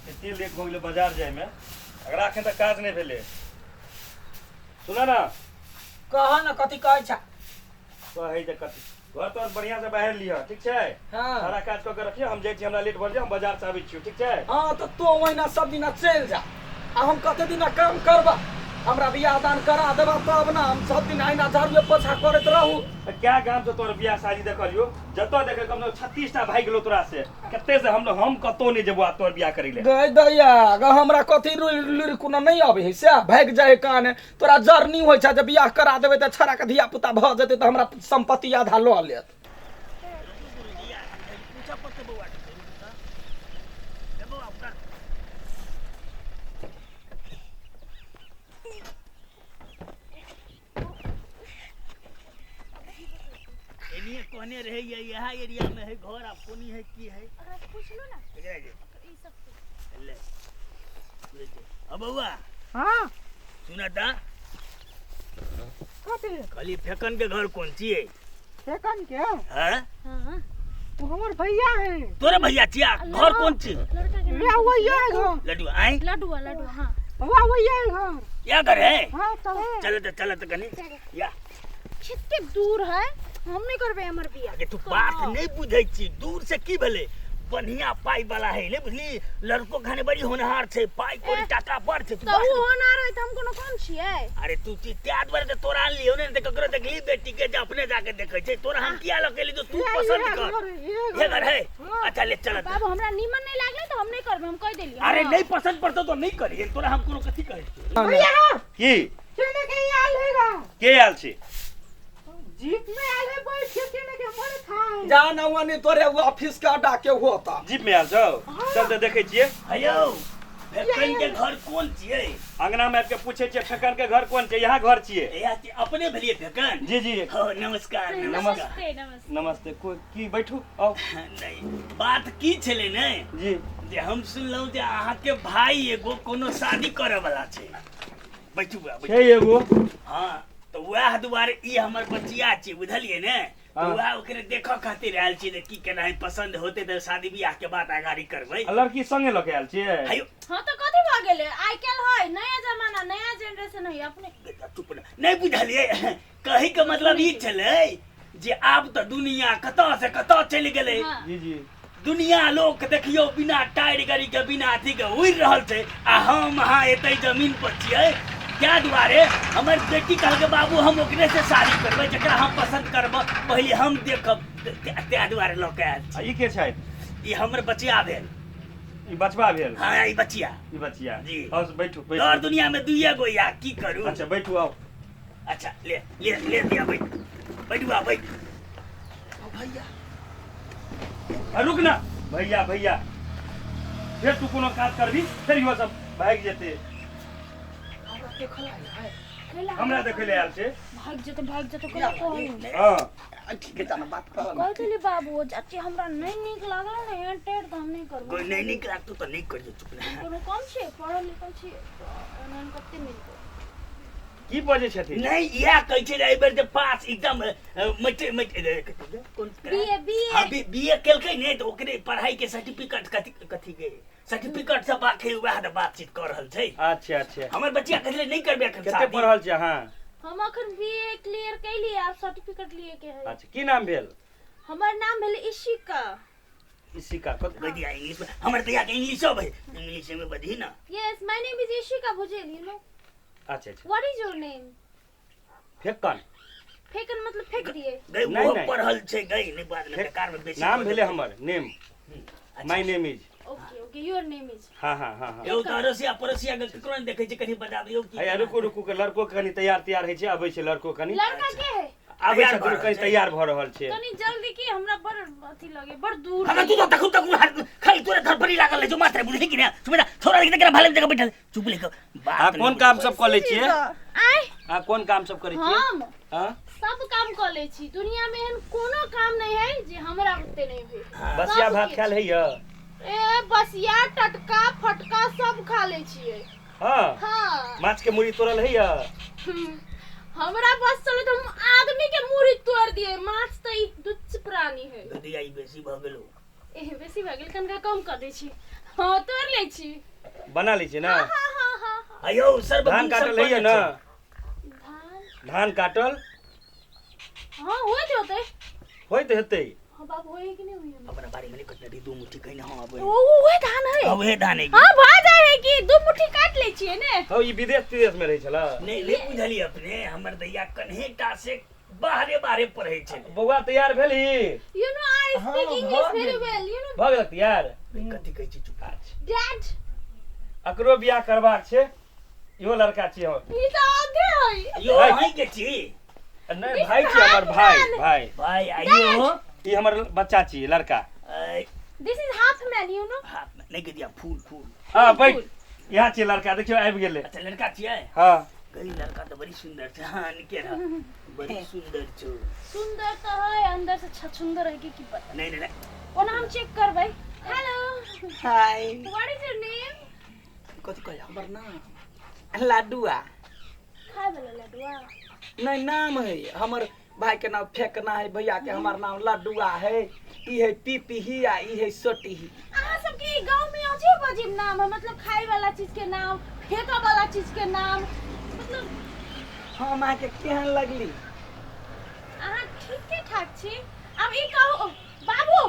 एते लेट भ गेलै बाजार जाय में, अगर एखन तक काज नहीं भेलै। सुना ना, कह न कथी कहै छ? कहै जे कथी घर तोर बढ़िया से बाहर लिया, ठीक छै? हाँ सारा काज क के रखियो, हम जाइ छी, हमरा लेट भऽ जाय, हम बाजार से आबै छियो, ठीक छै? हाँ तो ओहिना सब दिना चलि जा, आ हम कते दिना काम करबा, हमरा बियाह दान करा देबा तब ना हम सब दिन अहिना झाड़ू पोछा करैत रहू। क्या गाम से तोर बियाह शादी देखलियो, जतऽ देखे कम से कम 36 टा भाग गेलो तोरा से, कते से हम कतौ नहीं जेबो तोर बियाह करै ले। गई दैया ग हमरा कथी लुरि कुना नहीं आबै है से भाग जाए काने, तोरा जर्नी होइ छ जे बियाह करा देबै त छड़ा के धिया पुता भ जेतै त हमरा संपत्ति आधा ल लेत। कहने रहे ये यहाँ एरिया में है घर, आप कोनी है की है? अरे पूछ लो ना ई सब ले अब बउआ हां सुना था कथी खाली फेकन के घर कौन ची है? फेकन के हां हां वो हमर भैया है। तोरे भैया चिया घर कौन ची? लड़का के वे वो ये घर लड्डू आई लड्डू हां वो ये घर क्या घर है? हां चल तो कनी या कितने दूर है, हम नहीं करबे हमर बियाह। अरे तू बात नहीं बुझै छी, दूर से की भेले, बढ़िया पाई वाला है ले बुझली, लड़को खाने बड़ी होनहार छे, पाई कोरी टाका बढ़ छे। तो वो होनहार है त हम कोनो कम छियै? अरे तू त्याद बारे त तोरा लियो ने, त ककरो देखली बेटी के जे अपने जाके देखै छै, तोरा हम किया लकेली जो तू पसंद कर। ये घर है अच्छा ले चल। बाबू हमरा नीमन नहीं लागले तो हम नहीं करबे, हम कह देलिए। अरे नहीं पसंद पड़तो तो नहीं करिए, तोरा हम कोनो कथि कहै छी? भैया की केने के आल हैगा के आयल छी? जीप में आल है बैठ के केने के मन खाए जा न वनी तोरे वो ऑफिस का डाके होता। जीप में आयल छौ? चल त देखै छियै। हेयो फेकन के घर कौन छियै? अंगना में आके पूछे छियै फेकन के घर कौन छै? यहाँ घर छियै। या अपने भेलिए फेकन? जी जी हो नमस्कार नमस्कार नमस्ते। नमस्ते। कोई की बैठू आओ। नहीं बात की छले ने जी जे हम सुनलौ जे अहाँ के भाई एगो कोनो शादी करे वाला छै। बैठू बैठू। छै एगो। हां तो वह दुआरे ई हमर बचिया छै, बुझलिए ने? तो हाँ। वह ओकरे देखो खातिर आयल छी जे की केना है, पसंद होते त शादी बियाह के बात आगारी करबै। लड़की संगे लके आयल छियै? हेयो हां तो कथि भ गेले, आइ काल है नया जमाना, नया जनरेशन है अपने। चुप ना, नहीं बुझलिए, कही के मतलब ई छले जे आब त दुनिया कतौ से कतौ चलि गेलै। हाँ। जी जी दुनिया लोग देखियो बिना टायर गाड़ी के बिना अथी के उड़ रहल छै, आ हम अहाँ एतै जमीन पर छियै। क्या दुआरे हमर बेटी कहल के बाबू हम ओकरे से शादी करबै जकरा हम पसंद करब, पहले हम देखब, त्या दुआरे लऽ के आयल आ छी। ई के छथि? ई हमर बचिया भेल। ई बचबा भेल? हाँ ई बचिया। ई बचिया जी। आओ बैठू और बैठू। दुनिया में दुइये गो या की करू? अच्छा बैठू आओ। अच्छा ले दिया बैठ बैठुआ बैठ। भैया रुक ना भैया भैया, फिर तू कोनो काज करबी फिर इहो सब भाग जेते। हमरा देखे ले आयल छै। भाग जते कला कहू। हां ठीक है जाना बात कर। कह देली बाबू चाची हमरा नहीं नीक लागल ने एहन टेढ़ त हम नहीं करबो। कोई नहीं निकला तो नहीं करिए, चुप ना। कोनो कम छै, पढ़ल लिखल छी, एहन कते मिलतै? की बजे छथिन? नहीं यह कहै छै एहि बेर जे पास एकदम कोन बीए हां बीए केलकै ने तो ओकरे पढ़ाई के सर्टिफिकेट कथि के सर्टिफिकेट सब बाकी वह द बातचीत कर रहल छै। अच्छा अच्छा। हमर बच्चिया कहले नहीं करबे एखन कते शादी। पढ़ल छै? हां हम अखन बीए क्लियर कैली, आप सर्टिफिकेट लिए के है। अच्छा की नाम भेल? हमर नाम भेल इशिका। इशिका कत बढ़िया इंग्लिश में हमर तैया के इंग्लिश है, इंग्लिश में बधी ना। Yes, my name is Ishika Bhujel, you know. अच्छा अच्छा। What is your name? फेकन फेकन मतलब फेंक दिए। गई नहीं, वो नहीं। पढ़ल छै गई नहीं बाद में बेकार में बेसी नाम भेले हमर name. My name is. Okay, your name is. हां हां हां हां। एगो अड़ोसिया पड़ोसिया के ककरो नहीं देखै छै, कहीं बता दियौ की। अरे रुकू रुकू के लड़को कनी तैयार होइ छै, आबै छै लड़को कनी। लड़का के है? आबै तैयार छै भऽ कनी रहल छै। तैयार भ रहल छै। कनी जल्दी की, हमरा बड़ अथी लगे, बड़ दूर। अगर तू तो तकू खाली तोरे घर पर ही लागल है जो मात्र बुझी कि ना सुमेरा छोरा के जगह भाले जगह बैठल चुप ले बात। आ कोन काम सब क लै छियै? आय आ कोन काम सब करै छियै? हम हां सब काम क ले छी, दुनिया में एहन कोनो काम नहीं है जे हमरा बुते नहीं भेल। बसिया सब भात किछु। खायल है य? ए बसिया टटका फटका सब खा ले छियै। हां हाँ माछ के मुड़ी तोड़ल है य? हमरा बस चले तो हम आदमी के मुड़ी तोड़ दिए, माछ त ई तुच्छ प्राणी है। दिया ई बेसी भ गेलो। एह बेसी भ गेल, कनका कम कर दै छी। हाँ तोड़ ले छी बना ली छी ना हाँ अयो सर धान काटल है ना धान धान काटल हाँ होते होइत हेतै हाँ बाबू होए कि नहीं होए अपना बारी में कटरी दो मुट्ठी कहीं ना अब वो धान है अब हे धान है हाँ भाजा है कि 2 मुट्ठी काट ले छिए ने हौ ई विदेश में रहै छला नहीं ले बुझली अपने हमर दैया कन्हेटा से बाहरे पढ़ै छै बौआ तैयार भेली You know I speak English very well. You know, भऽ गेल तैयार कथि कहै छी चुप Dad. एकरो बियाह करबाक छै इहो लड़का छियै हमर ई तऽ आगे है। यो भाई। हां के छी नहीं भाई छियै हमर भाई भाई आइयो ई हमर बच्चा छियै लड़का This is half man, you know. हाथ में नहीं के दिया फूल हाँ बैठ यहाँ छियै लड़का देखियो आबि गेलै अच्छा लड़का छियै हाँ गई लड़का तो बड़ी सुंदर छै हां निके रह बड़ी सुंदर छो सुंदर तो है, अंदर से छछुंदर है कि पता। नहीं ओना हम चेक करबै। Hello. Hi What is your name? कथि कहै हमर नाम लाडुआ खाए वाला लडुआ। नहीं नाम है हमर भाई के नाम फेंकना है भैया के हमार नाम लड्डुआ है ई है पीपी ही आ ई है सोटी ही अहाँ सबके गांव में अजीब अजीब नाम है, मतलब खाए वाला चीज के नाम, फेंका वाला चीज के नाम, मतलब हम आके के केहन लगली अहाँ ठीके ठाक छी। अब ई कहू बाबू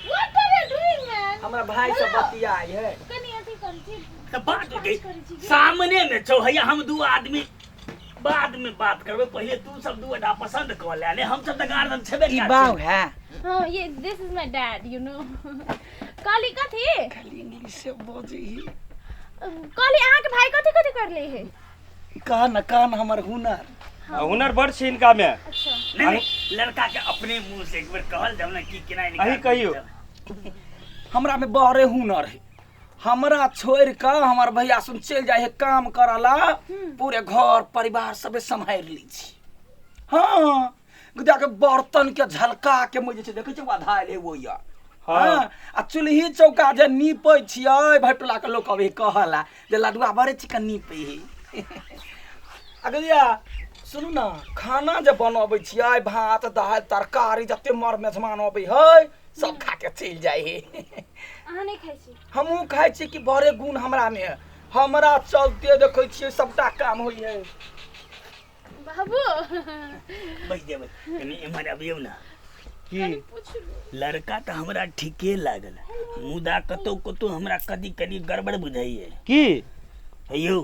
what are you doing man? हमरा भाई से बतियाई है कनी अथी कर छी। तो बात हो गई सामने में छो भैया हम दो आदमी बाद में बात करबे पहले तू सब दू अड्डा पसंद कर ले हम सब त गार्डन छबे ई बाऊ है हाँ ये this is my dad you know. काली कथी खाली इंग्लिश से बोझी काली अहाँ के भाई कथी कथी कर ले है? कान हमर हुनर हुनर बड़ छै इनका में अच्छा नहीं लड़का के अपने मुंह से एक बार कहल जाओ ना कि केना निकाल अही कहियो। हमरा में बड़े हुनर है हमरा छोड़ के हमार भैया सुन चल जाए है काम करला पूरे घर परिवार सबे संभाल ली छी हाँ गुदा के बर्तन के झलका के मुझे से देखे छै आधाइल है वो या हाँ आ चूल्ही चौका जे नीपै छियै भटला के लोग अभी कहला जे लडुआ बड़े चिकन नीपै है अगलिया सुनू ना खाना जे बनबै छियै भात दाल तरकारी जते मर मेहमान अबै है सब खा के चल जाए है अहाँ नहीं खाइ छी? हमहू खाइ छी कि बड़े गुण हमरा में है हमरा चलते देखै छियै सबटा काम होई है बाबू बैठ जेबै कनी एमहर अबियौ ना की पूछ लो। लड़का तो हमरा ठीके लागल मुदा कतो हमरा कदी गड़बड़ बुझाइए की हेयौ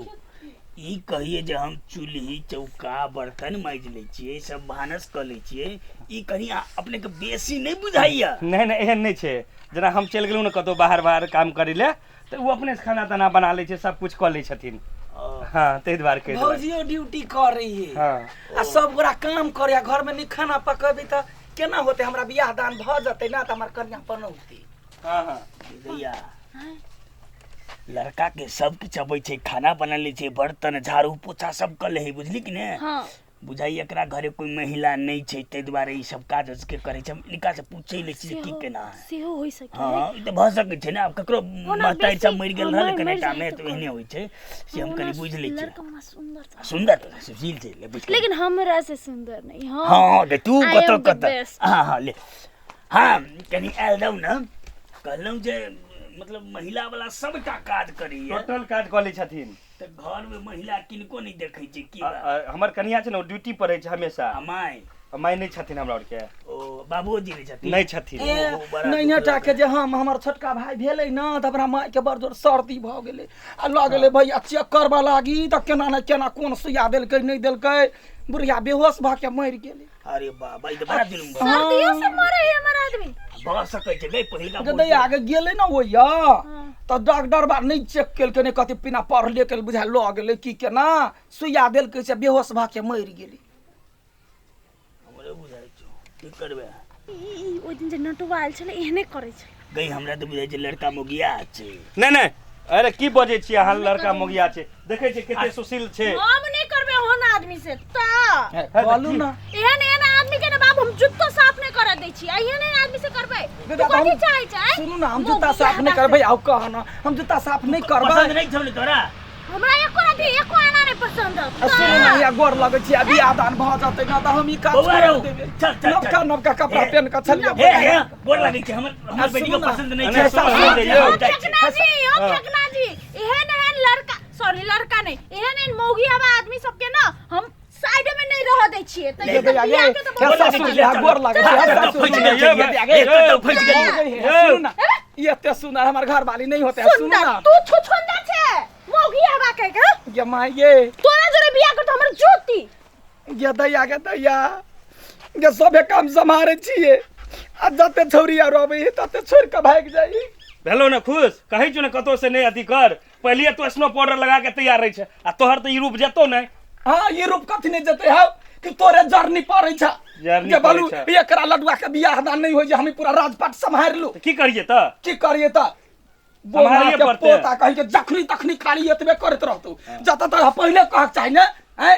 ई कहिए जे हम चूल्ही चौका बर्तन माइज लै छियै सब भानस क लै छियै ई कहीं अपने के बेसी नहीं बुझाइया नहीं एहन नहीं छै जेना हम चलि गेलहुँ ने कतौ बाहर काम करै ले तऽ ओ अपने से खाना ताना बना लै छै सब कुछ कऽ लै छथिन हाँ ताहि दुआरे कहि देलक। भौजियो ड्यूटी कर रही है हाँ आ सब गोरा काम करे घर में नहीं खाना पकेबे त केना होते हमरा बियाह दान भ जते ना त हमर कन्या बनौती हाँ हाँ भैया लड़का के सब किछ अबै छै खाना बना लै छै बर्तन झाड़ू पोछा सब कर ले है बुझली कि ने हाँ बुझाई एकरा घरे कोई महिला नहीं छै तै दुआरे ई सब काज के करे छै निका से पूछै ले छी की केना है सेहो होई सके। हाँ ई त भ सकै छै ना अब ककरो महतारी सब मरि गेल रहल कनेटा में तो एहने होइ छै से हम कनी बुझ लै छी लड़का सुंदर सुंदर तो सुशील छै ले बुझ लेकिन हमरा से सुंदर नहीं। हाँ हाँ दे तू I कतो am the कतो best. हाँ ले हाँ कनी आयल दऊ ना कहलौं जे मतलब महिला वाला सबटा काज करी है टोटल काज कऽ लै छथिन त घर में महिला किनको नहीं देखै छै की हमर कनिया छै ने ड्यूटी पर रहै छै हमेशा अमाय माय नहीं छथिन हमरा और के ओ बाबूजी नहीं छथिन नहीं छथिन नहीं टाके जे हम हमर छोटका भाई भेलै ना त हमरा माय के बड़ जोर सर्दी भ गेलै आ ल गेलै भैया चेक करबा लागी त केना न केना कोन सुइया देलकै नहीं देलकै बुढ़िया बेहोश भ के मरि गेलै। अरे बाबा ई त बड़ा जुलुम बा सर्दियों से मरे है हमारा आदमी। भ सकै छै गई पहिलका गदै आगे गेलै ना ओया त डॉक्टर बा नहीं चेक केलकै ने कथि बिना पढ़ले के बुझा ल गेलै की केना सुइया देलकै से बेहोश भ के मरि गेलै। हमरे बुझाइ छौ की करबे ई ओइ दिन जे नटवाल छले एहने करे छै। गई हमरा त बुझाइ छै लड़का मोगिया छै नहीं अरे की बजै छियै अहाँ लड़का मोगिया छै देखै छियै कते सुशील छै हम नहीं करबे होन आदमी से ता कहलू ना एहन आदमी के ना बाप हम जुत्तो साफ नहीं कर दै छी। एहन आदमी से करबे तू कथि चाहै छै? सुनू ना हम जूता साफ नहीं करबै आउ कह ना हम जूता साफ नहीं करबै पसंद नहीं छौ ने तोरा हमरा एको आंटी एको आना नहीं पसंद है सुन ना या गोर लगे छी अभी आदान भ जाते ना त हम ई का बौआ रहो। छोड़ देबे चल, चल, नवका चल। नवका कपड़ा पहन के चलिए हे हे गोर लगे छै हमर बेटी को पसंद नहीं छै फेकना जी ओ फेकना जी एहन लड़का सॉरी लड़का नहीं एहन मौगी हवा आदमी सबके ना हम साइड में नहीं रह दै छिए त ये भैया ये ससुर ले गोर लगे फंस गई सुन ना ये ते सुन हमार घर वाली नहीं होते सुन ना तू छुछुंदा छे मौगी हवा के ये मां ये तोरा जरे बियाह कर हमर जोती ये दैया ये सबे काम संभारे छिए आ जते छौरी आ रोबे तते छोड़ के भाग जाई भेलो ना खुश कहै छु ना कतो से नहीं अथी कर पहले तो स्नो पाउडर लगा के तैयार रही छै आ तोहर तो ई रूप जेतो नहीं। हां ये रूप कथि नहीं जते है कि तोरे जर्नी पड़ै छ जर्नी जे बालू पड़ै छै। एकरा लडुआ के बियाह दान नहीं होय जे हम पूरा राजपाट संभार लू तो की करिए त की करिए त संभालिए के पड़ते। पोता कहि के जखनी तखनी खाली एतबे करत रहतू जत त पहिले कहक चाहि ने हैं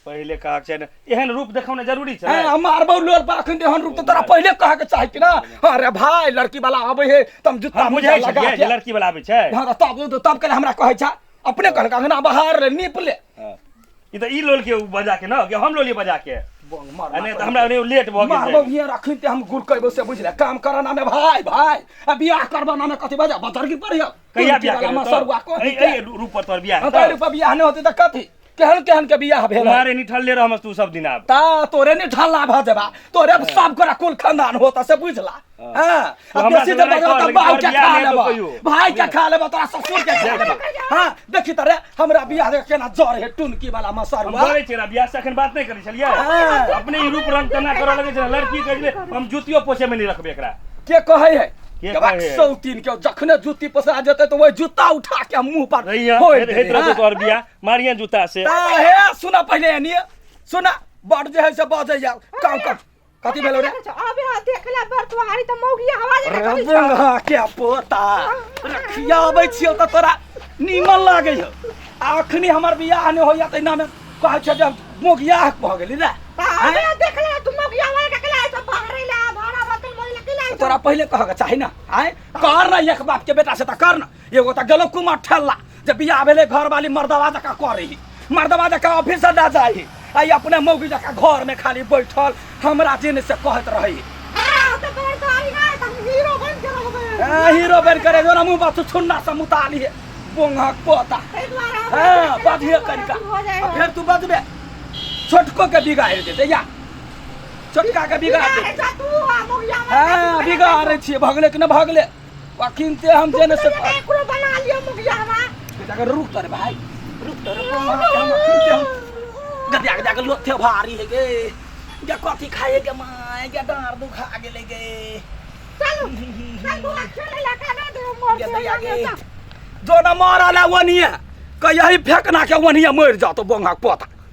पहले कहा छै ना एहन रूप देखाउना जरूरी छै। हैं मारबौ लोल पर अखन देहन रूप त तोरा पहिले कहक चाहि कि ना अरे भाई लड़की वाला आबै है तुम जूता हम मुझे बुझै लगा छियै जे लड़की वाला आबै छै। हां तब के हमरा कहै छ अपने कहल अंगना बाहर नीप ले ई त ई लोल के बजा के ना कि हम लोलिए बजा के अने त हमरा लेट भ मारबौ गेल। हियां रखिन ते हम गुड़ कहबो से बुझले काम कराना में भाई आ बियाह करबाना में कथि बजा बजरगी पड़ियो कहिया बियाह वाला करे सरवा को ए रूप पर तोर बियाह त रुपया बियाह नहीं होते त कथि केहन के बियाह भेल हमारे निठल्ले रहमस तू सब दिन आब ता तोरे नहीं ढल्ला भ जेबा तोरे सब गोरा कुल खानदान होता से बुझला हां अब हमरा बेसी से दे लड़ाई बजा कर, त लेकिन बाऊ तोहर के बियाह खा नहीं लेबा तो कहियो। भाई के खा लेबा तोरा ससुर के खा लेबा हां देखि तरे हमरा बियाह देख केना जर है टुनकी वाला हम मसरवा बोलै छियै बियाह से अखन बात नहीं करै छलियै हाँ। अपने ही रूप रंग तना करऽ लगे छै लड़की कहबे हम जुतियो पोछे में नहीं रखबे एकरा के कहै है के के कहै है? सौतीन के जखने जूती पसा जेते तो वो जूता उठा के मुंह पर रहिया फोड़ हे देबे, तरह हाँ। तोर बियाह मारिया जूता से ता हे सुना पहले एनी सुना बड़ जे है से बजे जाओ काम कर कथि भेलो रे अबे देखला बर तुम्हारी त मौगी हवा रे बंगा के पोता रखिया आबै छियो त तोरा नीमन लागे हो आखनी हमर बियाह ने होया त ना में कहै छै जे मोगिया भ गेली रे अबे देखला तुम मौगी हवा के कला सब बाहर ला भाड़ा बतल मोइला किला तोरा पहले कह के चाहि ना आय कर ना एक बाप के बेटा से त कर ना एगो त गेलो कुमार ठल्ला जे बियाह भेले घर वाली मर्दवा जका करही मर्दवा जका ऑफिस ना जाही आई अपने मौगी जका घर में खाली बैठल हमरा जिन से कहत रही हां त बर गाड़ी ना तुम हीरो बन के रहबे हीरो बन करे जो ना मुंह बात छुन्ना से मुताली है बोंगा पोता एक बार हां बाधिए कनिका फिर तू बदबे छोटको के बिगाड़ देते या छोटका के बिगाड़ दे जा तू मौगी हवा हां बिगाड़ छी भगले कि न भगले वकिनते हम जेने से एकरो बना लियो मौगी हवा बेटा रुक तर भाई रुक तर बोंगा के हम वकिनते हम गदिया गदिया के लोथे भारी है गे ये कथी खाए के माय के डार दुखा गेले गे चलो चल खेले ला का दे मोर ये दैया गे जो न मारा ला वनिया कहीं फेंकना के वनिया मर जातो बोंगा पोता